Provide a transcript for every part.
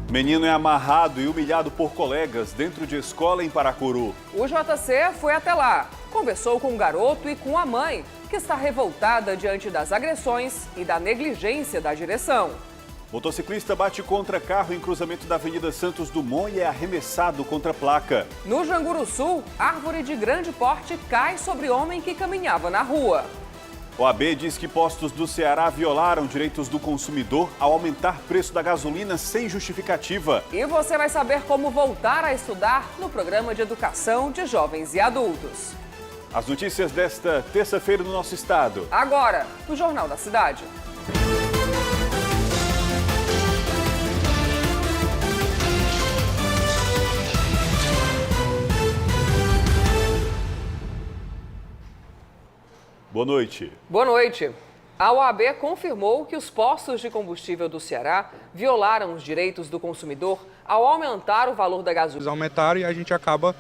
Menino é amarrado e humilhado por colegas dentro de escola em Paracuru. O JC foi até lá, conversou com o garoto e com a mãe, que está revoltada diante das agressões e da negligência da direção. Motociclista bate contra carro em cruzamento da Avenida Santos Dumont e é arremessado contra placa. No Janguru Sul, árvore de grande porte cai sobre homem que caminhava na rua. OAB diz que postos do Ceará violaram direitos do consumidor ao aumentar preço da gasolina sem justificativa. E você vai saber como voltar a estudar no programa de educação de jovens e adultos. As notícias desta terça-feira no nosso estado. Agora, no Jornal da Cidade. Boa noite. Boa noite. A OAB confirmou que os postos de combustível do Ceará violaram os direitos do consumidor ao aumentar o valor da gasolina. Eles aumentaram e a gente acaba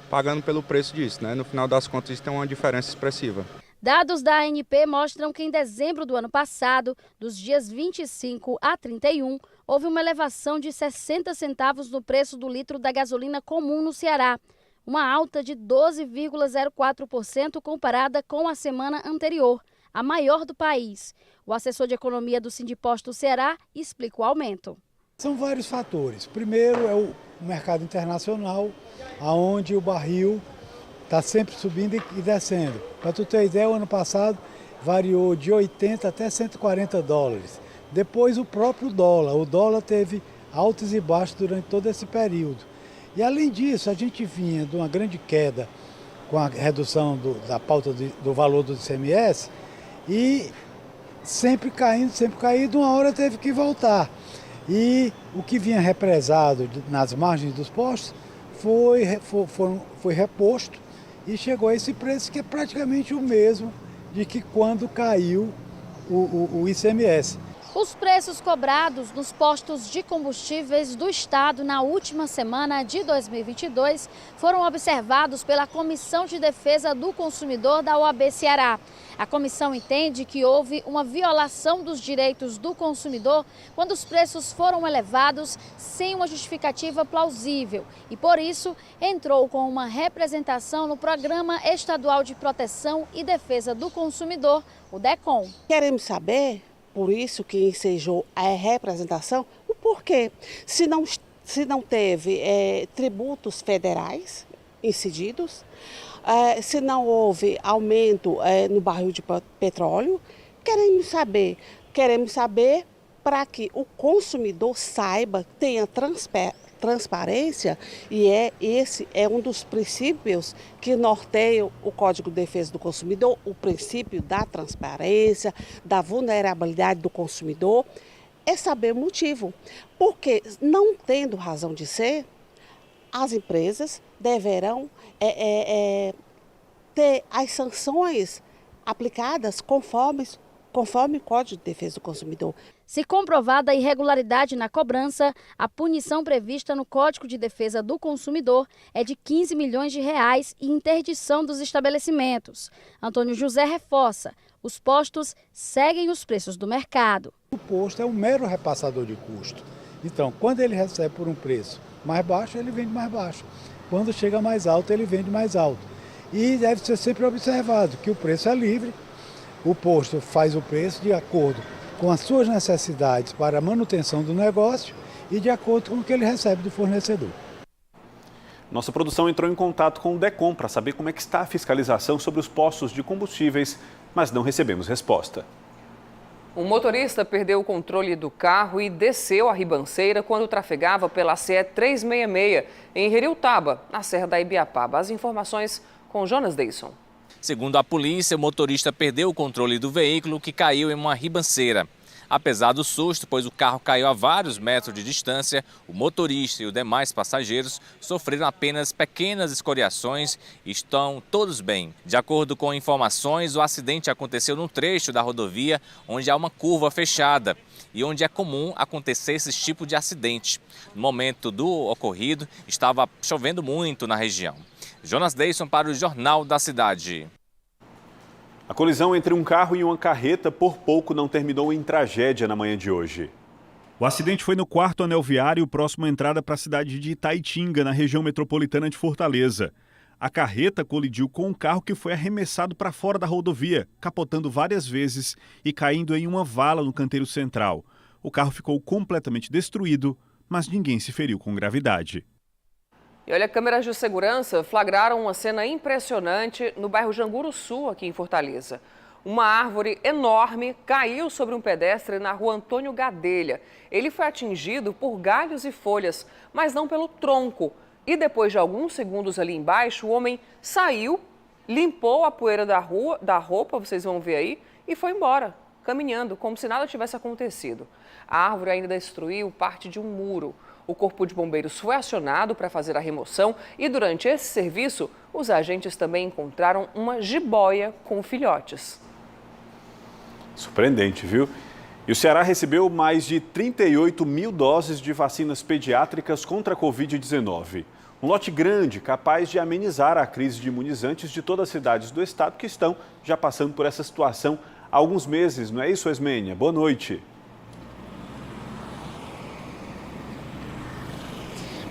pagando pelo preço disso, né? No final das contas, isso tem uma diferença expressiva. Dados da ANP mostram que em dezembro do ano passado, dos dias 25 a 31, houve uma elevação de 60 centavos no preço do litro da gasolina comum no Ceará. Uma alta de 12,04% comparada com a semana anterior, a maior do país. O assessor de economia do Sindiposto Ceará explica o aumento. São vários fatores. Primeiro é o mercado internacional, onde o barril está sempre subindo e descendo. Para tu ter ideia, o ano passado variou de 80 até 140 dólares. Depois o próprio dólar. O dólar teve altos e baixos durante todo esse período. E além disso, a gente vinha de uma grande queda com a redução da pauta do valor do ICMS e sempre caindo, uma hora teve que voltar. E o que vinha represado nas margens dos postos foi reposto e chegou a esse preço que é praticamente o mesmo de que quando caiu o ICMS. Os preços cobrados nos postos de combustíveis do estado na última semana de 2022 foram observados pela Comissão de Defesa do Consumidor da OAB Ceará. A comissão entende que houve uma violação dos direitos do consumidor quando os preços foram elevados sem uma justificativa plausível e, por isso, entrou com uma representação no Programa Estadual de Proteção e Defesa do Consumidor, o DECOM. Queremos saber, por isso que ensejou a representação, o porquê. Se não teve tributos federais incididos, se não houve aumento no barril de petróleo, queremos saber para que o consumidor saiba, tenha transparência, e esse é um dos princípios que norteiam o Código de Defesa do Consumidor, o princípio da transparência, da vulnerabilidade do consumidor, é saber o motivo. Porque, não tendo razão de ser, as empresas deverão ter as sanções aplicadas conforme o Código de Defesa do Consumidor. Se comprovada a irregularidade na cobrança, a punição prevista no Código de Defesa do Consumidor é de 15 milhões de reais e interdição dos estabelecimentos. Antônio José reforça, os postos seguem os preços do mercado. O posto é um mero repassador de custo. Então, quando ele recebe por um preço mais baixo, ele vende mais baixo. Quando chega mais alto, ele vende mais alto. E deve ser sempre observado que o preço é livre, o posto faz o preço de acordo com as suas necessidades para a manutenção do negócio e de acordo com o que ele recebe do fornecedor. Nossa produção entrou em contato com o DECOM para saber como é que está a fiscalização sobre os postos de combustíveis, mas não recebemos resposta. Um motorista perdeu o controle do carro e desceu a ribanceira quando trafegava pela CE 366 em Heriutaba, na Serra da Ibiapaba. As informações com Jonas Deison. Segundo a polícia, o motorista perdeu o controle do veículo que caiu em uma ribanceira. Apesar do susto, pois o carro caiu a vários metros de distância, o motorista e os demais passageiros sofreram apenas pequenas escoriações e estão todos bem. De acordo com informações, o acidente aconteceu num trecho da rodovia onde há uma curva fechada e onde é comum acontecer esse tipo de acidente. No momento do ocorrido, estava chovendo muito na região. Jonas Deison para o Jornal da Cidade. A colisão entre um carro e uma carreta por pouco não terminou em tragédia na manhã de hoje. O acidente foi no 4º anel viário, próximo à entrada para a cidade de Itaitinga, na região metropolitana de Fortaleza. A carreta colidiu com um carro que foi arremessado para fora da rodovia, capotando várias vezes e caindo em uma vala no canteiro central. O carro ficou completamente destruído, mas ninguém se feriu com gravidade. E olha, câmeras de segurança flagraram uma cena impressionante no bairro Janguru Sul, aqui em Fortaleza. Uma árvore enorme caiu sobre um pedestre na rua Antônio Gadelha. Ele foi atingido por galhos e folhas, mas não pelo tronco. E depois de alguns segundos ali embaixo, o homem saiu, limpou a poeira da roupa, vocês vão ver aí, e foi embora, caminhando, como se nada tivesse acontecido. A árvore ainda destruiu parte de um muro. O Corpo de Bombeiros foi acionado para fazer a remoção e durante esse serviço, os agentes também encontraram uma jiboia com filhotes. Surpreendente, viu? E o Ceará recebeu mais de 38 mil doses de vacinas pediátricas contra a Covid-19. Um lote grande, capaz de amenizar a crise de imunizantes de todas as cidades do estado que estão já passando por essa situação há alguns meses. Não é isso, Esmênia? Boa noite.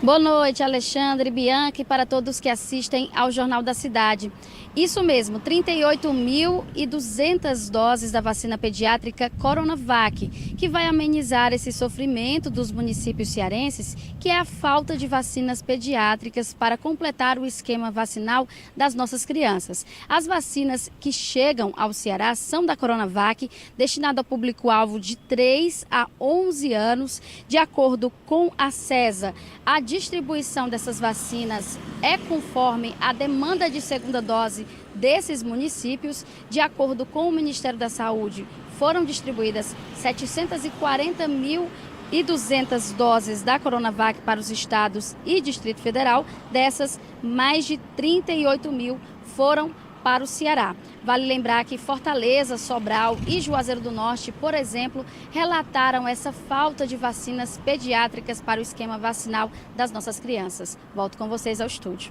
Boa noite, Alexandre, Bianca e para todos que assistem ao Jornal da Cidade. Isso mesmo, 38.200 doses da vacina pediátrica Coronavac, que vai amenizar esse sofrimento dos municípios cearenses, que é a falta de vacinas pediátricas para completar o esquema vacinal das nossas crianças. As vacinas que chegam ao Ceará são da Coronavac, destinada ao público-alvo de 3 a 11 anos, de acordo com a CESA. A distribuição dessas vacinas é conforme a demanda de segunda dose desses municípios. De acordo com o Ministério da Saúde, foram distribuídas 740.200 doses da Coronavac para os estados e Distrito Federal. Dessas, mais de 38 mil foram para o Ceará. Vale lembrar que Fortaleza, Sobral e Juazeiro do Norte, por exemplo, relataram essa falta de vacinas pediátricas para o esquema vacinal das nossas crianças. Volto com vocês ao estúdio.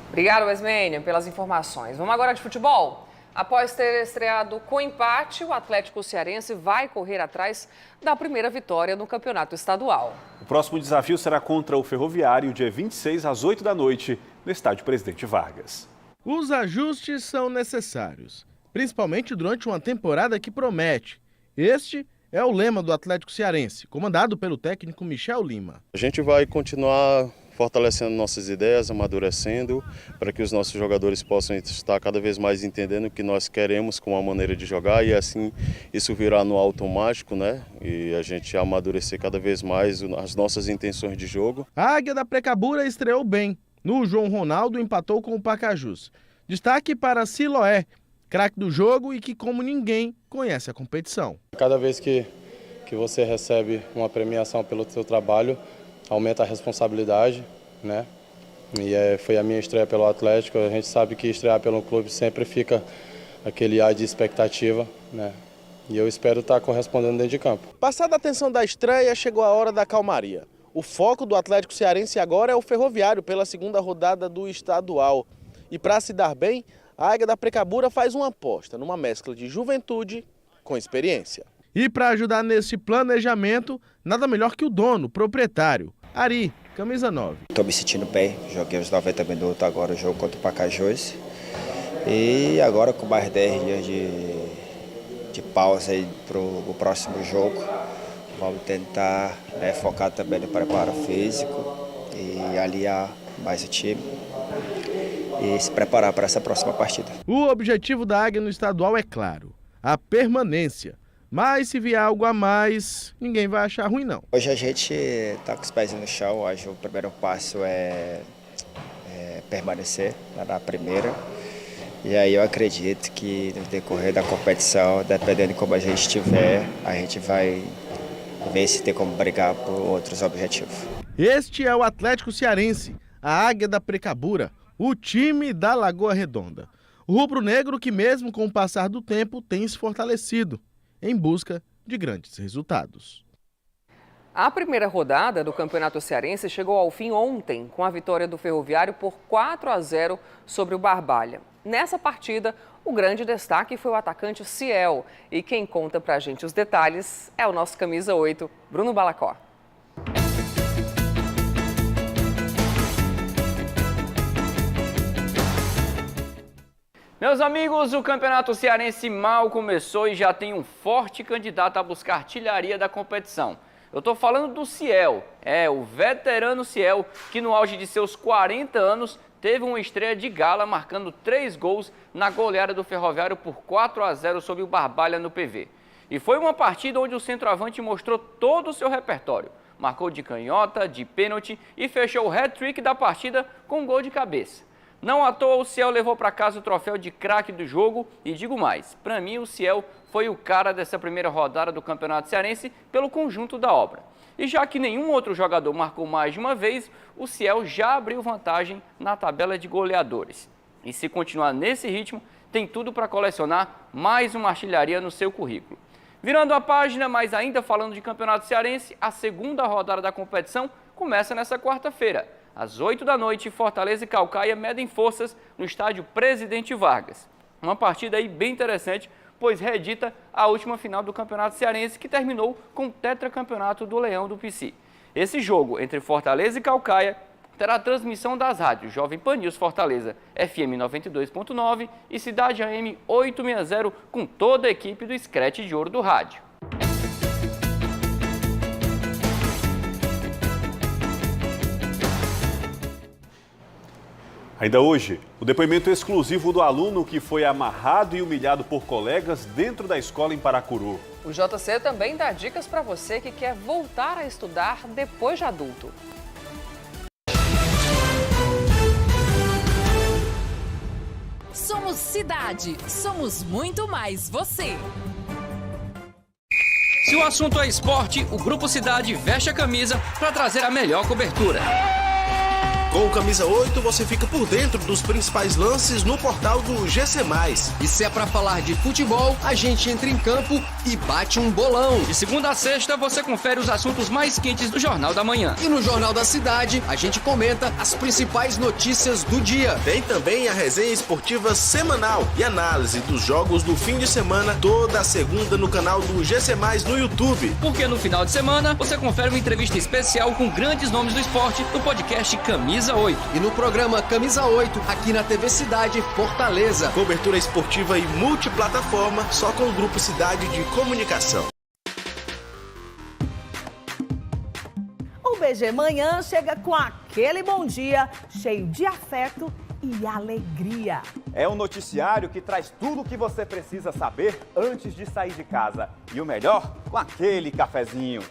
Obrigado, Esmênia, pelas informações. Vamos agora de futebol. Após ter estreado com empate, o Atlético Cearense vai correr atrás da primeira vitória no campeonato estadual. O próximo desafio será contra o Ferroviário, dia 26 às 8 da noite, no estádio Presidente Vargas. Os ajustes são necessários, principalmente durante uma temporada que promete. Este é o lema do Atlético Cearense, comandado pelo técnico Michel Lima. A gente vai continuar fortalecendo nossas ideias, amadurecendo, para que os nossos jogadores possam estar cada vez mais entendendo o que nós queremos com a maneira de jogar e assim isso virar no automático, né? E a gente amadurecer cada vez mais as nossas intenções de jogo. A Águia da Precabura estreou bem. No João Ronaldo empatou com o Pacajus. Destaque para Siloé, craque do jogo e que como ninguém conhece a competição. Cada vez que você recebe uma premiação pelo seu trabalho, aumenta a responsabilidade, né? E foi a minha estreia pelo Atlético. A gente sabe que estrear pelo clube sempre fica aquele ar de expectativa, né? E eu espero estar correspondendo dentro de campo. Passada a tensão da estreia, chegou a hora da calmaria. O foco do Atlético Cearense agora é o Ferroviário pela segunda rodada do estadual. E para se dar bem, a Águia da Precabura faz uma aposta numa mescla de juventude com experiência. E para ajudar nesse planejamento, nada melhor que o dono, o proprietário, Ari, camisa 9. Estou me sentindo bem, joguei os 90 minutos agora o jogo contra o Pacajus. E agora com mais 10 dias de pausa aí para o próximo jogo. Vamos tentar focar também no preparo físico e aliar mais o time e se preparar para essa próxima partida. O objetivo da Águia no estadual é claro, a permanência. Mas se vier algo a mais, ninguém vai achar ruim não. Hoje a gente está com os pés no chão, acho que o primeiro passo é permanecer na primeira. E aí eu acredito que no decorrer da competição, dependendo de como a gente estiver, a gente vai ver se tem como brigar por outros objetivos. Este é o Atlético Cearense, a Águia da Precabura, o time da Lagoa Redonda. O rubro-negro que mesmo com o passar do tempo tem se fortalecido, em busca de grandes resultados. A primeira rodada do Campeonato Cearense chegou ao fim ontem, com a vitória do Ferroviário por 4-0 sobre o Barbalha. Nessa partida, o grande destaque foi o atacante Ciel. E quem conta pra gente os detalhes é o nosso camisa 8, Bruno Balacó. Meus amigos, o Campeonato Cearense mal começou e já tem um forte candidato a buscar artilharia da competição. Eu estou falando do Ciel, o veterano Ciel, que no auge de seus 40 anos teve uma estreia de gala, marcando 3 gols na goleada do Ferroviário por 4-0 sobre o Barbalha no PV. E foi uma partida onde o centroavante mostrou todo o seu repertório. Marcou de canhota, de pênalti e fechou o hat-trick da partida com um gol de cabeça. Não à toa, o Ciel levou para casa o troféu de craque do jogo e digo mais, para mim o Ciel foi o cara dessa primeira rodada do Campeonato Cearense pelo conjunto da obra. E já que nenhum outro jogador marcou mais de uma vez, o Ciel já abriu vantagem na tabela de goleadores. E se continuar nesse ritmo, tem tudo para colecionar mais uma artilharia no seu currículo. Virando a página, mas ainda falando de Campeonato Cearense, a segunda rodada da competição começa nessa quarta-feira. Às 8 da noite, Fortaleza e Caucaia medem forças no estádio Presidente Vargas. Uma partida aí bem interessante, pois reedita a última final do Campeonato Cearense, que terminou com o tetracampeonato do Leão do Pici. Esse jogo entre Fortaleza e Caucaia terá transmissão das rádios Jovem Pan News Fortaleza FM 92.9 e Cidade AM 860, com toda a equipe do Scratch de Ouro do rádio. Ainda hoje, o depoimento exclusivo do aluno que foi amarrado e humilhado por colegas dentro da escola em Paracuru. O JC também dá dicas para você que quer voltar a estudar depois de adulto. Somos cidade, somos muito mais você. Se o assunto é esporte, o Grupo Cidade veste a camisa para trazer a melhor cobertura. Com o Camisa 8, você fica por dentro dos principais lances no portal do GC+. E se é pra falar de futebol, a gente entra em campo e bate um bolão. De segunda a sexta, você confere os assuntos mais quentes do Jornal da Manhã. E no Jornal da Cidade, a gente comenta as principais notícias do dia. Tem também a resenha esportiva semanal e análise dos jogos do fim de semana, toda a segunda no canal do GC+, no YouTube. Porque no final de semana, você confere uma entrevista especial com grandes nomes do esporte no podcast Camisa 8. E no programa Camisa 8, aqui na TV Cidade Fortaleza. Cobertura esportiva e multiplataforma, só com o Grupo Cidade de Comunicação. O BG Manhã chega com aquele bom dia, cheio de afeto e alegria. É um noticiário que traz tudo o que você precisa saber antes de sair de casa. E o melhor, com aquele cafezinho.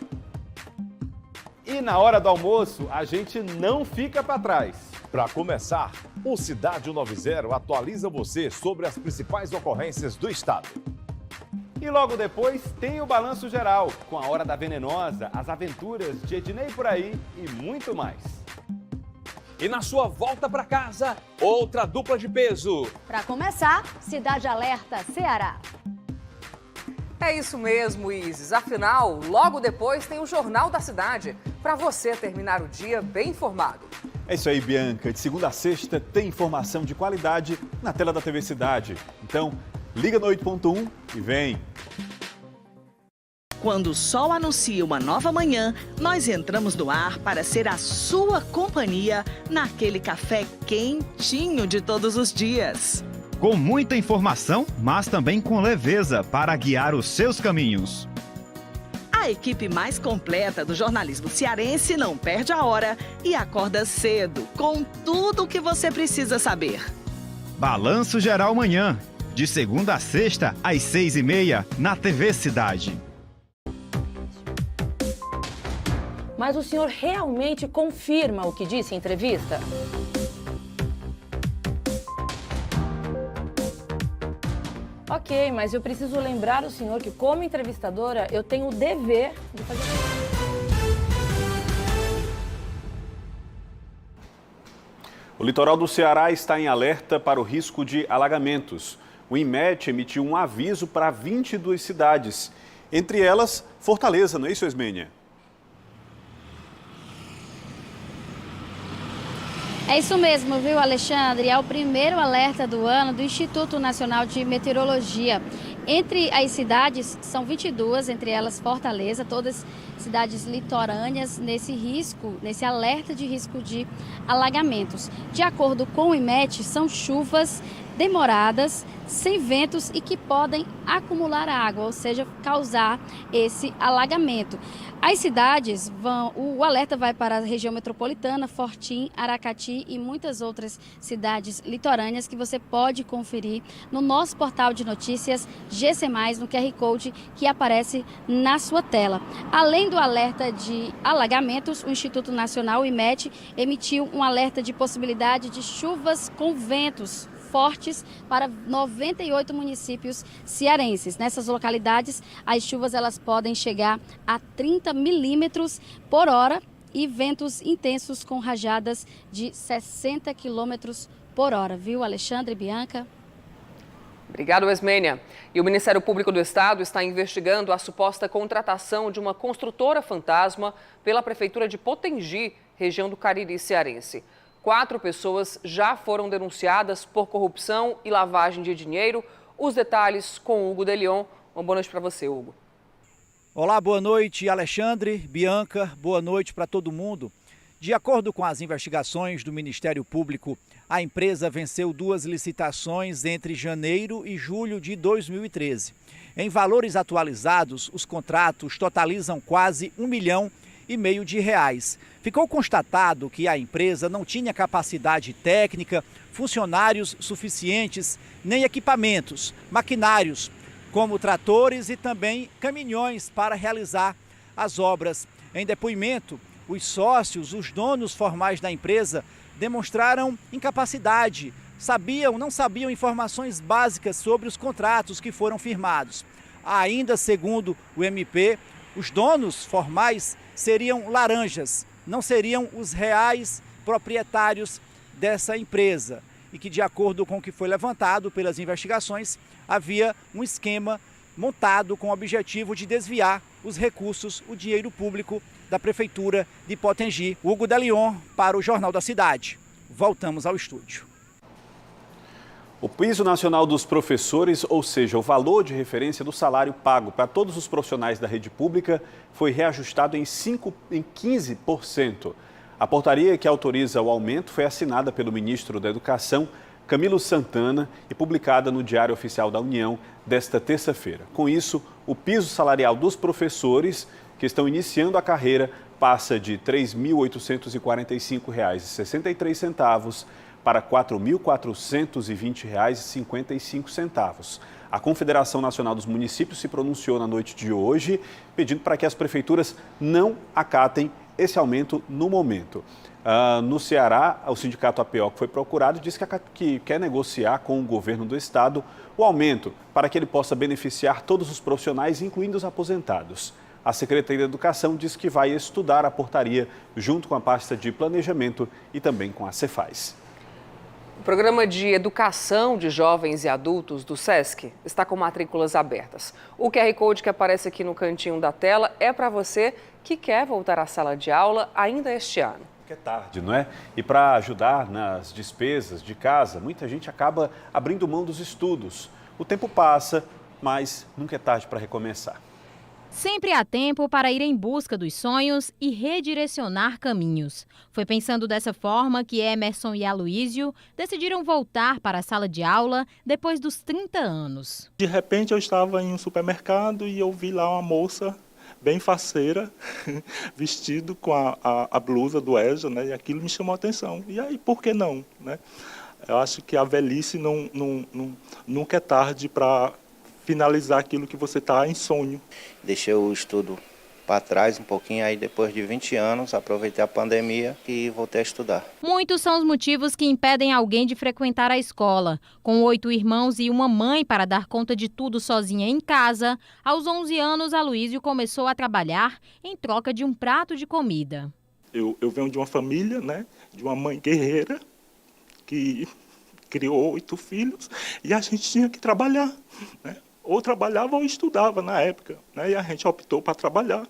E na hora do almoço, a gente não fica para trás. Para começar, o Cidade 90 atualiza você sobre as principais ocorrências do estado. E logo depois tem o Balanço Geral, com a Hora da Venenosa, as aventuras de Ednei por aí e muito mais. E na sua volta para casa, outra dupla de peso. Para começar, Cidade Alerta Ceará. É isso mesmo, Isis. Afinal, logo depois tem o Jornal da Cidade, para você terminar o dia bem informado. É isso aí, Bianca. De segunda a sexta tem informação de qualidade na tela da TV Cidade. Então, liga no 8.1 e vem. Quando o sol anuncia uma nova manhã, nós entramos no ar para ser a sua companhia naquele café quentinho de todos os dias. Com muita informação, mas também com leveza para guiar os seus caminhos. A equipe mais completa do jornalismo cearense não perde a hora e acorda cedo, com tudo o que você precisa saber. Balanço Geral Manhã, de segunda a sexta, às 6h30, na TV Cidade. Mas o senhor realmente confirma o que disse em entrevista? Ok, mas eu preciso lembrar o senhor que, como entrevistadora, eu tenho o dever de fazer... O litoral do Ceará está em alerta para o risco de alagamentos. O INMET emitiu um aviso para 22 cidades, entre elas Fortaleza, não é isso, Esmênia? É isso mesmo, viu, Alexandre? É o primeiro alerta do ano do Instituto Nacional de Meteorologia. Entre as cidades, são 22, entre elas Fortaleza, todas cidades litorâneas nesse alerta de risco de alagamentos. De acordo com o IMET, são chuvas demoradas, sem ventos e que podem acumular água, ou seja, causar esse alagamento. As cidades o alerta vai para a região metropolitana, Fortim, Aracati e muitas outras cidades litorâneas que você pode conferir no nosso portal de notícias GC+, no QR Code que aparece na sua tela. Além do alerta de alagamentos, o Instituto Nacional, o IMET, emitiu um alerta de possibilidade de chuvas com ventos fortes para 98 municípios cearenses. Nessas localidades, as chuvas elas podem chegar a 30 milímetros por hora e ventos intensos com rajadas de 60 quilômetros por hora. Viu, Alexandre, Bianca? Obrigado, Esmênia. E o Ministério Público do Estado está investigando a suposta contratação de uma construtora fantasma pela Prefeitura de Potengi, região do Cariri cearense. 4 pessoas já foram denunciadas por corrupção e lavagem de dinheiro. Os detalhes com Hugo de Leon. Uma boa noite para você, Hugo. Olá, boa noite, Alexandre, Bianca, boa noite para todo mundo. De acordo com as investigações do Ministério Público, a empresa venceu 2 licitações entre janeiro e julho de 2013. Em valores atualizados, os contratos totalizam quase R$1,5 milhão de reais. Ficou constatado que a empresa não tinha capacidade técnica, funcionários suficientes, nem equipamentos, maquinários, como tratores e também caminhões para realizar as obras. Em depoimento, os sócios, os donos formais da empresa, demonstraram incapacidade, não sabiam informações básicas sobre os contratos que foram firmados. Ainda segundo o MP, os donos formais seriam laranjas, não seriam os reais proprietários dessa empresa. E que, de acordo com o que foi levantado pelas investigações, havia um esquema montado com o objetivo de desviar os recursos, o dinheiro público da Prefeitura de Potengi. Hugo de Leon para o Jornal da Cidade. Voltamos ao estúdio. O piso nacional dos professores, ou seja, o valor de referência do salário pago para todos os profissionais da rede pública, foi reajustado em 15%. A portaria que autoriza o aumento foi assinada pelo ministro da Educação, Camilo Santana, e publicada no Diário Oficial da União desta terça-feira. Com isso, o piso salarial dos professores que estão iniciando a carreira passa de R$ 3.845,63 para R$ 4.420,55. A Confederação Nacional dos Municípios se pronunciou na noite de hoje, pedindo para que as prefeituras não acatem esse aumento no momento. No Ceará, o sindicato APO, que foi procurado, disse que quer negociar com o governo do estado o aumento para que ele possa beneficiar todos os profissionais, incluindo os aposentados. A Secretaria da Educação diz que vai estudar a portaria junto com a pasta de planejamento e também com a Cefaz. O Programa de Educação de Jovens e Adultos do SESC está com matrículas abertas. O QR Code que aparece aqui no cantinho da tela é para você que quer voltar à sala de aula ainda este ano. É tarde, não é? E para ajudar nas despesas de casa, muita gente acaba abrindo mão dos estudos. O tempo passa, mas nunca é tarde para recomeçar. Sempre há tempo para ir em busca dos sonhos e redirecionar caminhos. Foi pensando dessa forma que Emerson e Aloísio decidiram voltar para a sala de aula depois dos 30 anos. De repente eu estava em um supermercado e eu vi lá uma moça bem faceira, vestido com a blusa do EJA, né? E aquilo me chamou a atenção. E aí, por que não? Né? Eu acho que a velhice nunca é tarde para finalizar aquilo que você está em sonho. Deixei o estudo para trás um pouquinho, aí depois de 20 anos, aproveitei a pandemia e voltei a estudar. Muitos são os motivos que impedem alguém de frequentar a escola. Com 8 irmãos e uma mãe para dar conta de tudo sozinha em casa, aos 11 anos, Aloísio começou a trabalhar em troca de um prato de comida. Eu venho de uma família, né, de uma mãe guerreira, que criou 8 filhos, e a gente tinha que trabalhar, né? Ou trabalhava ou estudava na época, né? E a gente optou para trabalhar.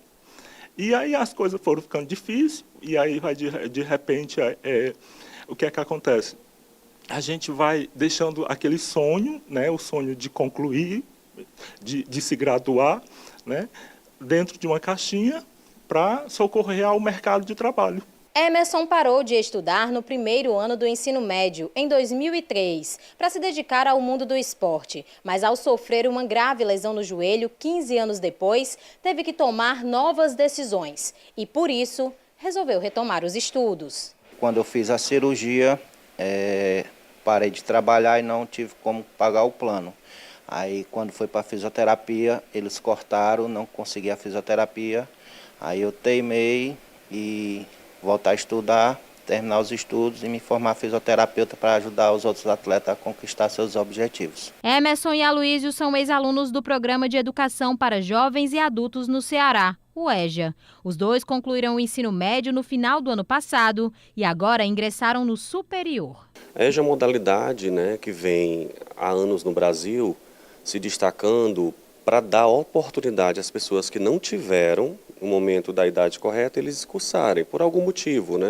E aí as coisas foram ficando difíceis, e aí de repente o que é que acontece? A gente vai deixando aquele sonho, né, o sonho de concluir, de se graduar, né, dentro de uma caixinha para socorrer ao mercado de trabalho. Emerson parou de estudar no primeiro ano do ensino médio, em 2003, para se dedicar ao mundo do esporte. Mas ao sofrer uma grave lesão no joelho, 15 anos depois, teve que tomar novas decisões. E por isso, resolveu retomar os estudos. Quando eu fiz a cirurgia, parei de trabalhar e não tive como pagar o plano. Aí quando foi para a fisioterapia, eles cortaram, não consegui a fisioterapia. Aí eu teimei e voltar a estudar, terminar os estudos e me formar fisioterapeuta para ajudar os outros atletas a conquistar seus objetivos. Emerson e Aloísio são ex-alunos do Programa de Educação para Jovens e Adultos no Ceará, o EJA. Os dois concluíram o ensino médio no final do ano passado e agora ingressaram no superior. A EJA é uma modalidade, que vem há anos no Brasil se destacando para dar oportunidade às pessoas que não tiveram o momento da idade correta, eles cursarem por algum motivo,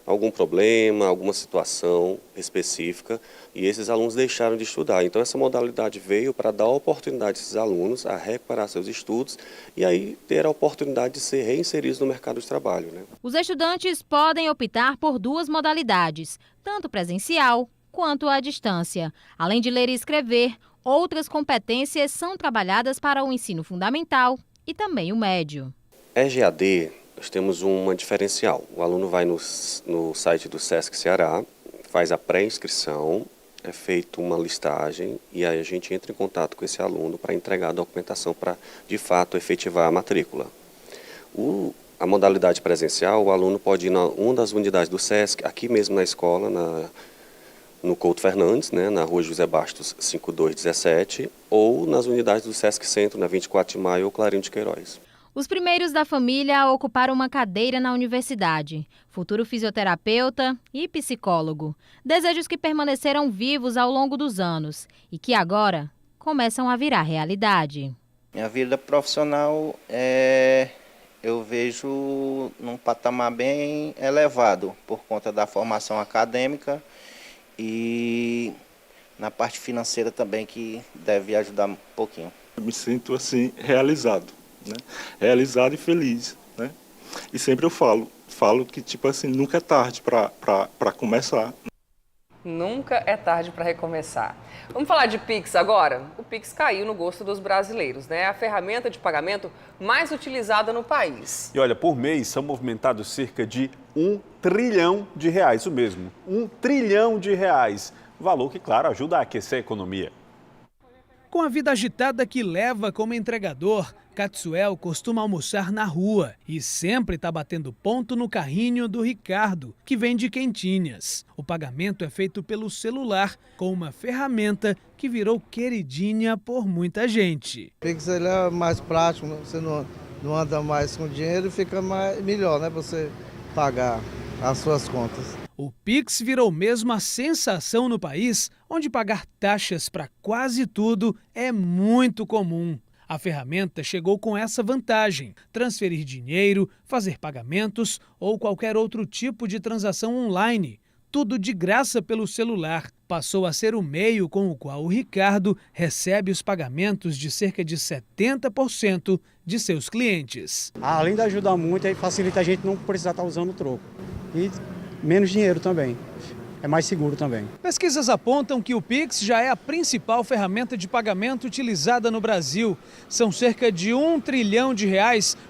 algum problema, alguma situação específica, e esses alunos deixaram de estudar. Então essa modalidade veio para dar oportunidade a esses alunos a recuperar seus estudos e aí ter a oportunidade de ser reinseridos no mercado de trabalho. Os estudantes podem optar por duas modalidades, tanto presencial quanto à distância. Além de ler e escrever, outras competências são trabalhadas para o ensino fundamental e também o médio. EJAD, nós temos uma diferencial. O aluno vai no site do SESC Ceará, faz a pré-inscrição, é feita uma listagem e aí a gente entra em contato com esse aluno para entregar a documentação para, de fato, efetivar a matrícula. A modalidade presencial, o aluno pode ir em uma das unidades do SESC, aqui mesmo na escola, no Couto Fernandes, na Rua José Bastos 5217, ou nas unidades do SESC Centro, na 24 de Maio ou Clarinho de Queiroz. Os primeiros da família a ocupar uma cadeira na universidade, futuro fisioterapeuta e psicólogo. Desejos que permaneceram vivos ao longo dos anos e que agora começam a virar realidade. Minha vida profissional eu vejo num patamar bem elevado por conta da formação acadêmica e na parte financeira também, que deve ajudar um pouquinho. Eu me sinto assim realizado. Realizado e feliz, E sempre eu falo que nunca é tarde para começar. Nunca é tarde para recomeçar. Vamos falar de Pix agora? O Pix caiu no gosto dos brasileiros, É a ferramenta de pagamento mais utilizada no país. E olha, por mês são movimentados cerca de R$1 trilhão, o mesmo, R$1 trilhão. Valor que, claro, ajuda a aquecer a economia. Com a vida agitada que leva como entregador, Katsuel costuma almoçar na rua e sempre está batendo ponto no carrinho do Ricardo, que vende quentinhas. O pagamento é feito pelo celular, com uma ferramenta que virou queridinha por muita gente. O Pix é mais prático, você não anda mais com dinheiro e fica melhor, para você pagar as suas contas. O Pix virou mesmo a sensação no país, onde pagar taxas para quase tudo é muito comum. A ferramenta chegou com essa vantagem: transferir dinheiro, fazer pagamentos ou qualquer outro tipo de transação online. Tudo de graça pelo celular. Passou a ser o meio com o qual o Ricardo recebe os pagamentos de cerca de 70% de seus clientes. Além de ajudar muito, aí facilita a gente não precisar estar usando o troco. E menos dinheiro também. É mais seguro também. Pesquisas apontam que o Pix já é a principal ferramenta de pagamento utilizada no Brasil. São cerca de R$1 trilhão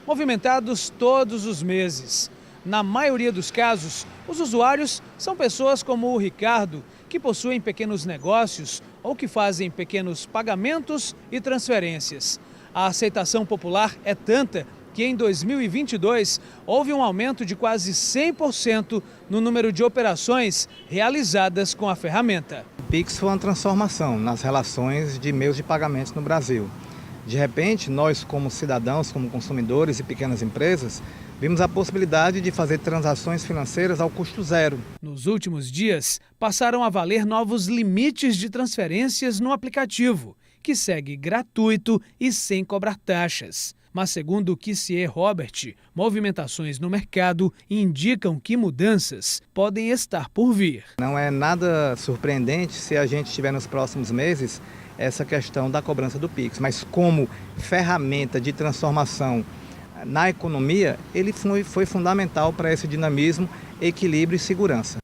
movimentados todos os meses. Na maioria dos casos, os usuários são pessoas como o Ricardo, que possuem pequenos negócios ou que fazem pequenos pagamentos e transferências. A aceitação popular é tanta que em 2022 houve um aumento de quase 100% no número de operações realizadas com a ferramenta. O Pix foi uma transformação nas relações de meios de pagamentos no Brasil. De repente, nós como cidadãos, como consumidores e pequenas empresas, vimos a possibilidade de fazer transações financeiras ao custo zero. Nos últimos dias, passaram a valer novos limites de transferências no aplicativo, que segue gratuito e sem cobrar taxas. Mas segundo Kissier Robert, movimentações no mercado indicam que mudanças podem estar por vir. Não é nada surpreendente se a gente tiver nos próximos meses essa questão da cobrança do Pix, mas como ferramenta de transformação na economia, ele foi fundamental para esse dinamismo, equilíbrio e segurança.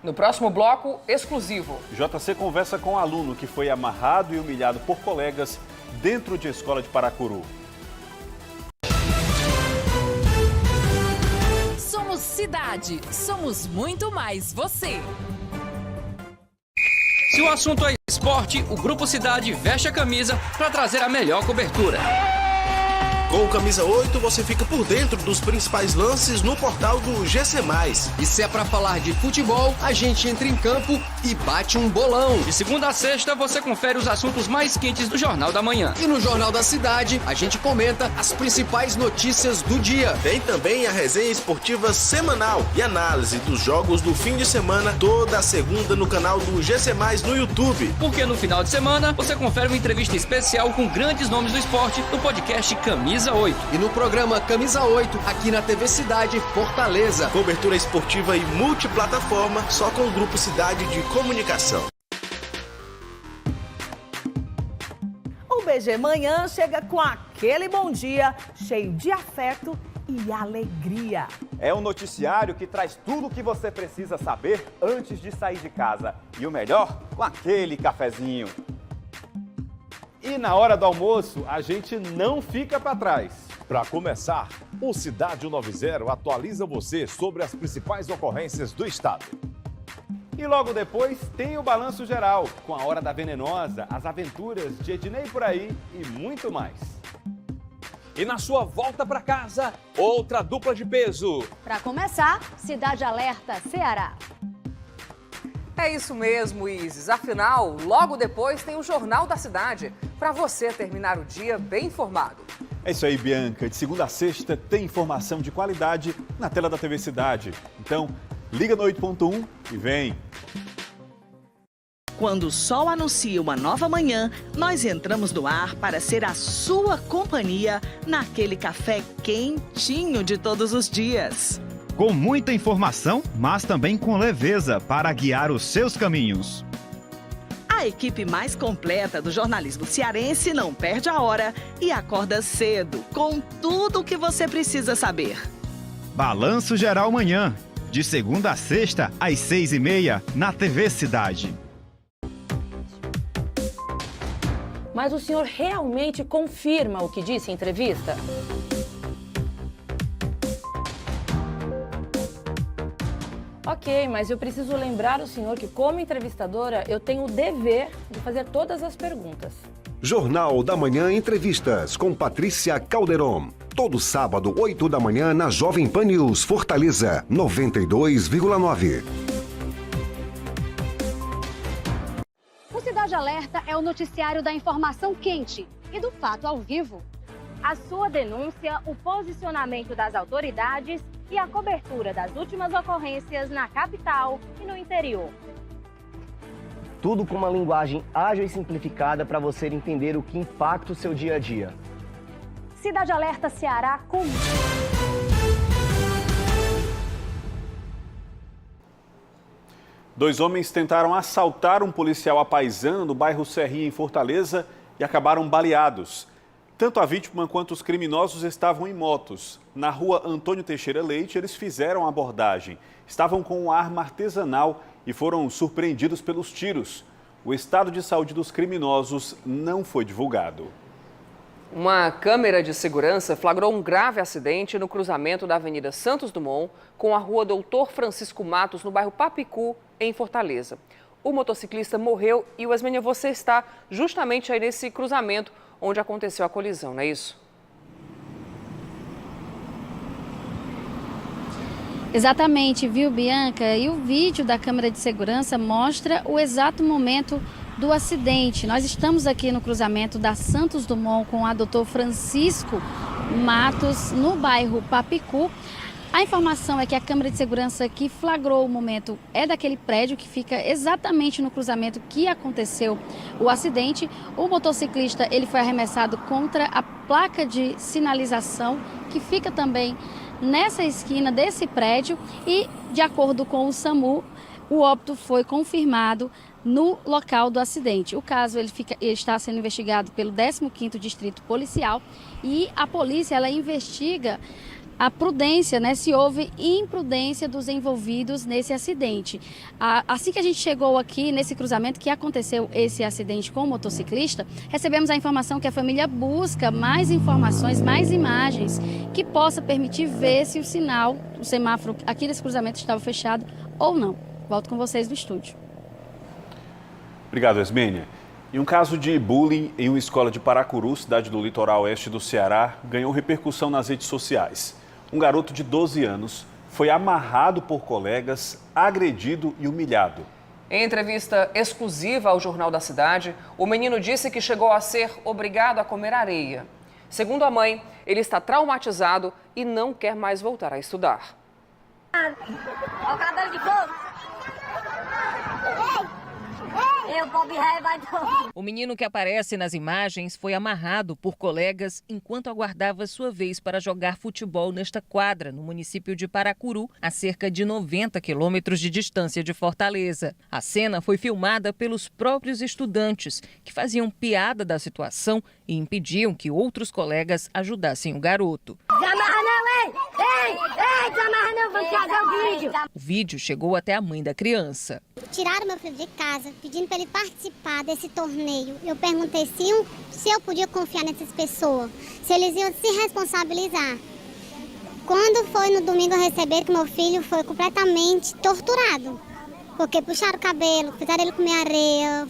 No próximo bloco, exclusivo. JC conversa com um aluno que foi amarrado e humilhado por colegas dentro de escola de Paracuru. Somos cidade, somos muito mais você. Se o assunto é esporte, o Grupo Cidade veste a camisa para trazer a melhor cobertura. Com o Camisa 8, você fica por dentro dos principais lances no portal do GC+. E se é pra falar de futebol, a gente entra em campo e bate um bolão. De segunda a sexta, você confere os assuntos mais quentes do Jornal da Manhã. E no Jornal da Cidade, a gente comenta as principais notícias do dia. Tem também a resenha esportiva semanal e análise dos jogos do fim de semana, toda segunda no canal do GC+, no YouTube. Porque no final de semana, você confere uma entrevista especial com grandes nomes do esporte no podcast Camisa 8. E no programa Camisa 8, aqui na TV Cidade Fortaleza. Cobertura esportiva e multiplataforma, só com o Grupo Cidade de Comunicação. O BG Manhã chega com aquele bom dia, cheio de afeto e alegria. É um noticiário que traz tudo o que você precisa saber antes de sair de casa. E o melhor, com aquele cafezinho. E na hora do almoço, a gente não fica para trás. Para começar, o Cidade 190 atualiza você sobre as principais ocorrências do estado. E logo depois tem o Balanço Geral, com a Hora da Venenosa, as aventuras de Ednei por aí e muito mais. E na sua volta para casa, outra dupla de peso. Para começar, Cidade Alerta Ceará. É isso mesmo, Isis. Afinal, logo depois tem o Jornal da Cidade, para você terminar o dia bem informado. É isso aí, Bianca. De segunda a sexta tem informação de qualidade na tela da TV Cidade. Então, liga no 8.1 e vem. Quando o sol anuncia uma nova manhã, nós entramos no ar para ser a sua companhia naquele café quentinho de todos os dias. Com muita informação, mas também com leveza para guiar os seus caminhos. A equipe mais completa do jornalismo cearense não perde a hora e acorda cedo com tudo o que você precisa saber. Balanço Geral Manhã, de segunda a sexta, às 6h30, na TV Cidade. Mas o senhor realmente confirma o que disse em entrevista? Ok, mas eu preciso lembrar o senhor que, como entrevistadora, eu tenho o dever de fazer todas as perguntas. Jornal da Manhã Entrevistas com Patrícia Calderon. Todo sábado, 8 da manhã, na Jovem Pan News, Fortaleza, 92,9. O Cidade Alerta é o noticiário da informação quente e do fato ao vivo. A sua denúncia, o posicionamento das autoridades e a cobertura das últimas ocorrências na capital e no interior. Tudo com uma linguagem ágil e simplificada para você entender o que impacta o seu dia a dia. Cidade Alerta Ceará com... Dois homens tentaram assaltar um policial à paisana no bairro Serrinha, em Fortaleza, e acabaram baleados. Tanto a vítima quanto os criminosos estavam em motos. Na rua Antônio Teixeira Leite, eles fizeram a abordagem. Estavam com uma arma artesanal e foram surpreendidos pelos tiros. O estado de saúde dos criminosos não foi divulgado. Uma câmera de segurança flagrou um grave acidente no cruzamento da Avenida Santos Dumont com a rua Doutor Francisco Matos, no bairro Papicu, em Fortaleza. O motociclista morreu e, Wesmenia, você está justamente aí nesse cruzamento onde aconteceu a colisão, não é isso? Exatamente, viu, Bianca? E o vídeo da câmera de segurança mostra o exato momento do acidente. Nós estamos aqui no cruzamento da Santos Dumont com a Doutor Francisco Matos, no bairro Papicu. A informação é que a câmera de segurança que flagrou o momento é daquele prédio que fica exatamente no cruzamento que aconteceu o acidente. O motociclista ele foi arremessado contra a placa de sinalização que fica também nessa esquina desse prédio e, de acordo com o SAMU, o óbito foi confirmado no local do acidente. O caso ele está sendo investigado pelo 15º Distrito Policial e a polícia ela investiga a prudência, né, se houve imprudência dos envolvidos nesse acidente. Assim que a gente chegou aqui nesse cruzamento que aconteceu esse acidente com o motociclista, recebemos a informação que a família busca mais informações, mais imagens que possa permitir ver se o semáforo aqui desse cruzamento estava fechado ou não. Volto com vocês no estúdio. Obrigado, Esmênia. E um caso de bullying em uma escola de Paracuru, cidade do litoral oeste do Ceará, ganhou repercussão nas redes sociais. Um garoto de 12 anos foi amarrado por colegas, agredido e humilhado. Em entrevista exclusiva ao Jornal da Cidade, o menino disse que chegou a ser obrigado a comer areia. Segundo a mãe, ele está traumatizado e não quer mais voltar a estudar. Olha o cabelo de fogo! O menino que aparece nas imagens foi amarrado por colegas enquanto aguardava sua vez para jogar futebol nesta quadra, no município de Paracuru, a cerca de 90 quilômetros de distância de Fortaleza. A cena foi filmada pelos próprios estudantes, que faziam piada da situação e impediam que outros colegas ajudassem o garoto. Desamarra não, ei! Ei, desamarra não, vamos fazer o vídeo! O vídeo chegou até a mãe da criança. Tiraram meu filho de casa, pedindo para ele participar desse torneio. Eu perguntei se eu podia confiar nessas pessoas, se eles iam se responsabilizar. Quando foi no domingo eu recebi que meu filho foi completamente torturado, porque puxaram o cabelo, fizeram ele comer areia,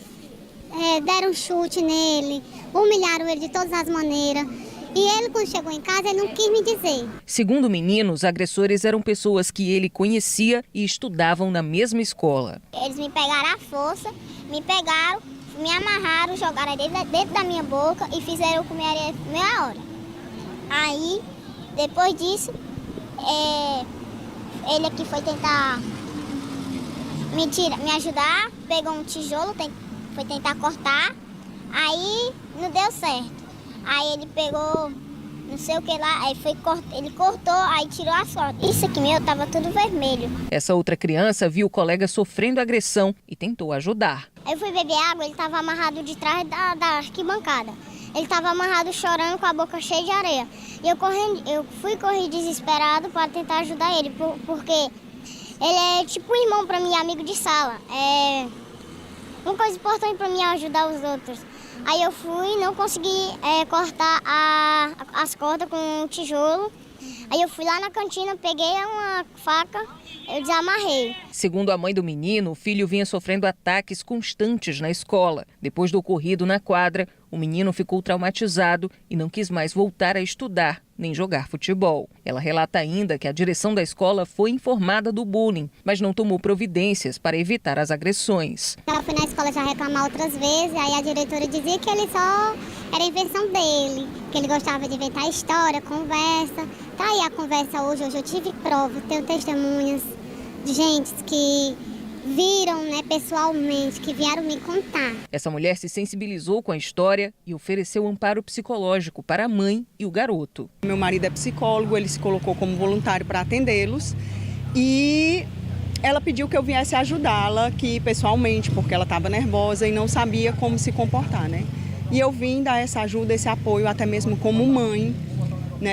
deram um chute nele, humilharam ele de todas as maneiras. E ele, quando chegou em casa, ele não quis me dizer. Segundo o menino, os agressores eram pessoas que ele conhecia e estudavam na mesma escola. Eles me pegaram à força, me pegaram, me amarraram, jogaram dentro da minha boca e fizeram eu comer areia meia hora. Aí, depois disso, ele aqui foi tentar me ajudar, pegou um tijolo, foi tentar cortar, aí não deu certo. Aí ele pegou, não sei o que lá, aí ele cortou, aí tirou as fotos. Isso aqui meu tava tudo vermelho. Essa outra criança viu o colega sofrendo agressão e tentou ajudar. Eu fui beber água, ele tava amarrado de trás da arquibancada. Ele tava amarrado chorando com a boca cheia de areia. E eu fui correr desesperado para tentar ajudar ele, porque ele é tipo um irmão para mim, amigo de sala. É uma coisa importante para mim é ajudar os outros. Aí eu fui, não consegui cortar as cordas com um tijolo. Aí eu fui lá na cantina, peguei uma faca, eu desamarrei. Segundo a mãe do menino, o filho vinha sofrendo ataques constantes na escola. Depois do ocorrido na quadra, o menino ficou traumatizado e não quis mais voltar a estudar nem jogar futebol. Ela relata ainda que a direção da escola foi informada do bullying, mas não tomou providências para evitar as agressões. Ela foi na escola já reclamar outras vezes, aí a diretora dizia que ele só era invenção dele, que ele gostava de inventar história, conversa. Tá aí a conversa hoje eu tive prova, tenho testemunhas de gente que viram, pessoalmente, que vieram me contar. Essa mulher se sensibilizou com a história e ofereceu amparo psicológico para a mãe e o garoto. Meu marido é psicólogo, ele se colocou como voluntário para atendê-los e ela pediu que eu viesse ajudá-la aqui pessoalmente, porque ela estava nervosa e não sabia como se comportar, E eu vim dar essa ajuda, esse apoio, até mesmo como mãe,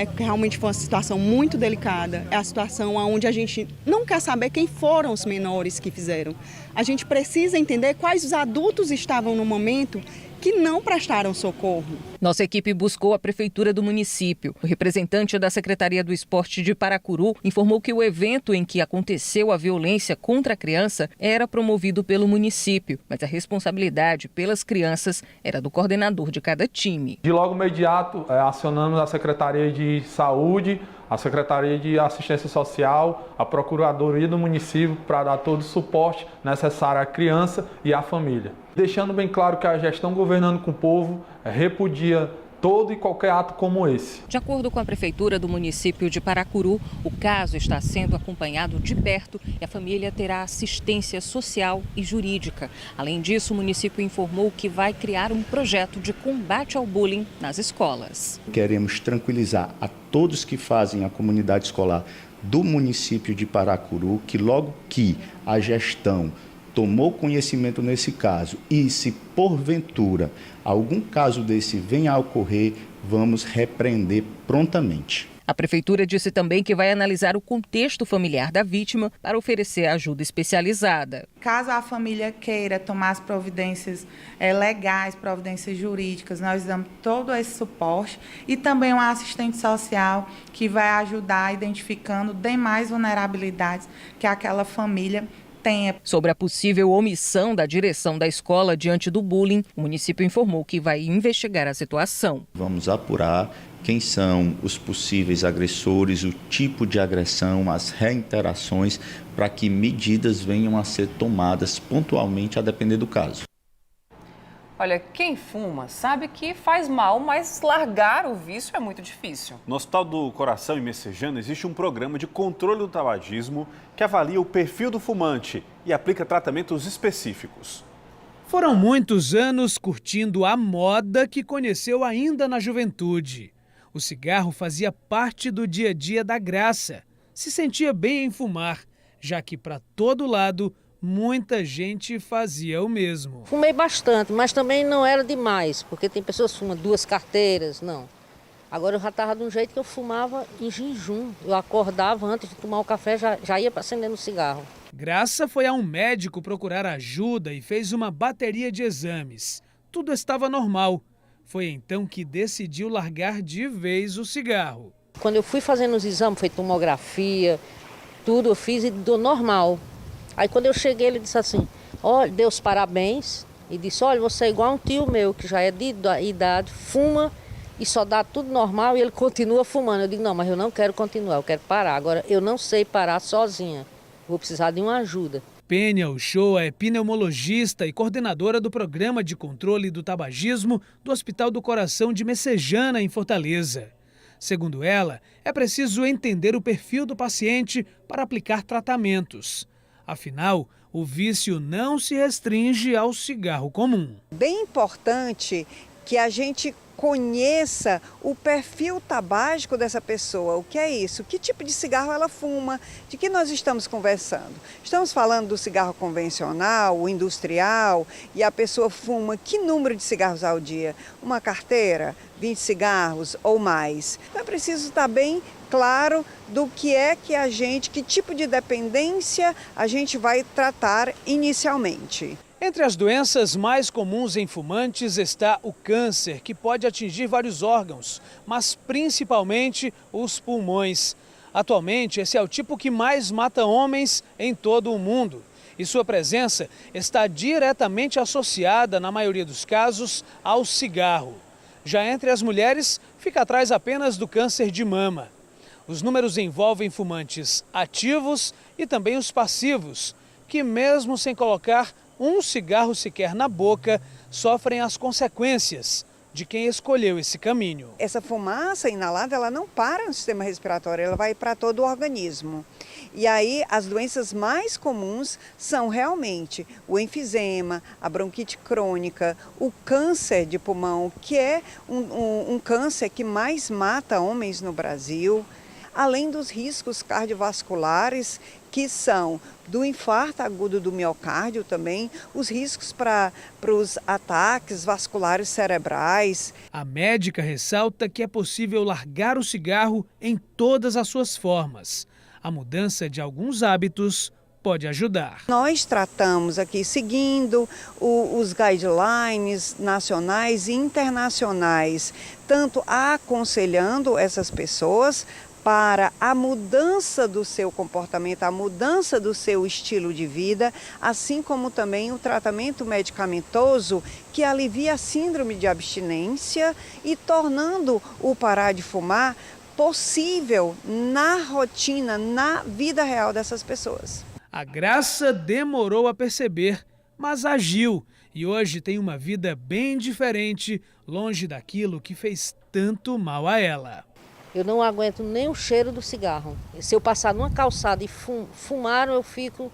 porque realmente foi uma situação muito delicada. É a situação onde a gente não quer saber quem foram os menores que fizeram. A gente precisa entender quais os adultos estavam no momento que não prestaram socorro. Nossa equipe buscou a prefeitura do município. O representante da Secretaria do Esporte de Paracuru informou que o evento em que aconteceu a violência contra a criança era promovido pelo município, mas a responsabilidade pelas crianças era do coordenador de cada time. De logo imediato, acionamos a Secretaria de Saúde, a Secretaria de Assistência Social, a Procuradoria do município para dar todo o suporte necessário à criança e à família. Deixando bem claro que a gestão Governando com o Povo repudia todo e qualquer ato como esse. De acordo com a Prefeitura do município de Paracuru, o caso está sendo acompanhado de perto e a família terá assistência social e jurídica. Além disso, o município informou que vai criar um projeto de combate ao bullying nas escolas. Queremos tranquilizar a todos que fazem a comunidade escolar do município de Paracuru que logo que a gestão tomou conhecimento nesse caso e se porventura algum caso desse venha a ocorrer, vamos repreender prontamente. A Prefeitura disse também que vai analisar o contexto familiar da vítima para oferecer ajuda especializada. Caso a família queira tomar as providências legais, providências jurídicas, nós damos todo esse suporte e também uma assistente social que vai ajudar identificando demais vulnerabilidades que aquela família tenha. Sobre a possível omissão da direção da escola diante do bullying, o município informou que vai investigar a situação. Vamos apurar quem são os possíveis agressores, o tipo de agressão, as reiterações, para que medidas venham a ser tomadas pontualmente a depender do caso. Olha, quem fuma sabe que faz mal, mas largar o vício é muito difícil. No Hospital do Coração, em Messejana, existe um programa de controle do tabagismo que avalia o perfil do fumante e aplica tratamentos específicos. Foram muitos anos curtindo a moda que conheceu ainda na juventude. O cigarro fazia parte do dia a dia da Graça. Se sentia bem em fumar, já que para todo lado muita gente fazia o mesmo. Fumei bastante, mas também não era demais, porque tem pessoas que fumam 2 carteiras, não. Agora eu já estava de um jeito que eu fumava em jejum. Eu acordava antes de tomar o café, já ia acendendo o cigarro. Graça foi a um médico procurar ajuda e fez uma bateria de exames. Tudo estava normal. Foi então que decidiu largar de vez o cigarro. Quando eu fui fazendo os exames, foi tomografia, tudo eu fiz e deu normal. Aí quando eu cheguei, ele disse assim, olha, deu os parabéns e disse, olha, você é igual um tio meu, que já é de idade, fuma e só dá tudo normal e ele continua fumando. Eu digo, não, mas eu não quero continuar, eu quero parar. Agora, eu não sei parar sozinha, vou precisar de uma ajuda. Pênia Uchoa é pneumologista e coordenadora do Programa de Controle do Tabagismo do Hospital do Coração de Messejana, em Fortaleza. Segundo ela, é preciso entender o perfil do paciente para aplicar tratamentos. Afinal, o vício não se restringe ao cigarro comum. Bem importante que a gente conheça o perfil tabágico dessa pessoa. O que é isso? Que tipo de cigarro ela fuma? De que nós estamos conversando? Estamos falando do cigarro convencional, o industrial, e a pessoa fuma que número de cigarros ao dia? Uma carteira? 20 cigarros ou mais? Então é preciso estar bem claro do que é que tipo de dependência a gente vai tratar inicialmente. Entre as doenças mais comuns em fumantes está o câncer, que pode atingir vários órgãos, mas principalmente os pulmões. Atualmente, esse é o tipo que mais mata homens em todo o mundo. E sua presença está diretamente associada, na maioria dos casos, ao cigarro. Já entre as mulheres, fica atrás apenas do câncer de mama. Os números envolvem fumantes ativos e também os passivos, que mesmo sem colocar um cigarro sequer na boca, sofrem as consequências de quem escolheu esse caminho. Essa fumaça inalada, ela não para no sistema respiratório, ela vai para todo o organismo. E aí as doenças mais comuns são realmente o enfisema, a bronquite crônica, o câncer de pulmão, que é um câncer que mais mata homens no Brasil, além dos riscos cardiovasculares, que são do infarto agudo do miocárdio também, os riscos para os ataques vasculares cerebrais. A médica ressalta que é possível largar o cigarro em todas as suas formas. A mudança de alguns hábitos pode ajudar. Nós tratamos aqui, seguindo os guidelines nacionais e internacionais, tanto aconselhando essas pessoas para a mudança do seu comportamento, a mudança do seu estilo de vida, assim como também o tratamento medicamentoso que alivia a síndrome de abstinência e tornando o parar de fumar possível na rotina, na vida real dessas pessoas. A Graça demorou a perceber, mas agiu e hoje tem uma vida bem diferente, longe daquilo que fez tanto mal a ela. Eu não aguento nem o cheiro do cigarro. Se eu passar numa calçada e fumar, eu fico...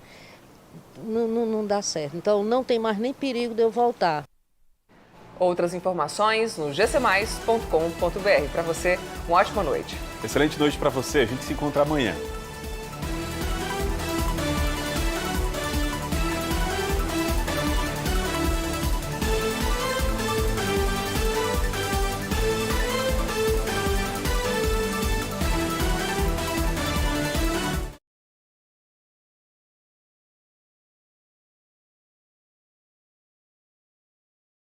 Não dá certo. Então não tem mais nem perigo de eu voltar. Outras informações no gcmais.com.br. Para você, uma ótima noite. Excelente noite para você. A gente se encontra amanhã.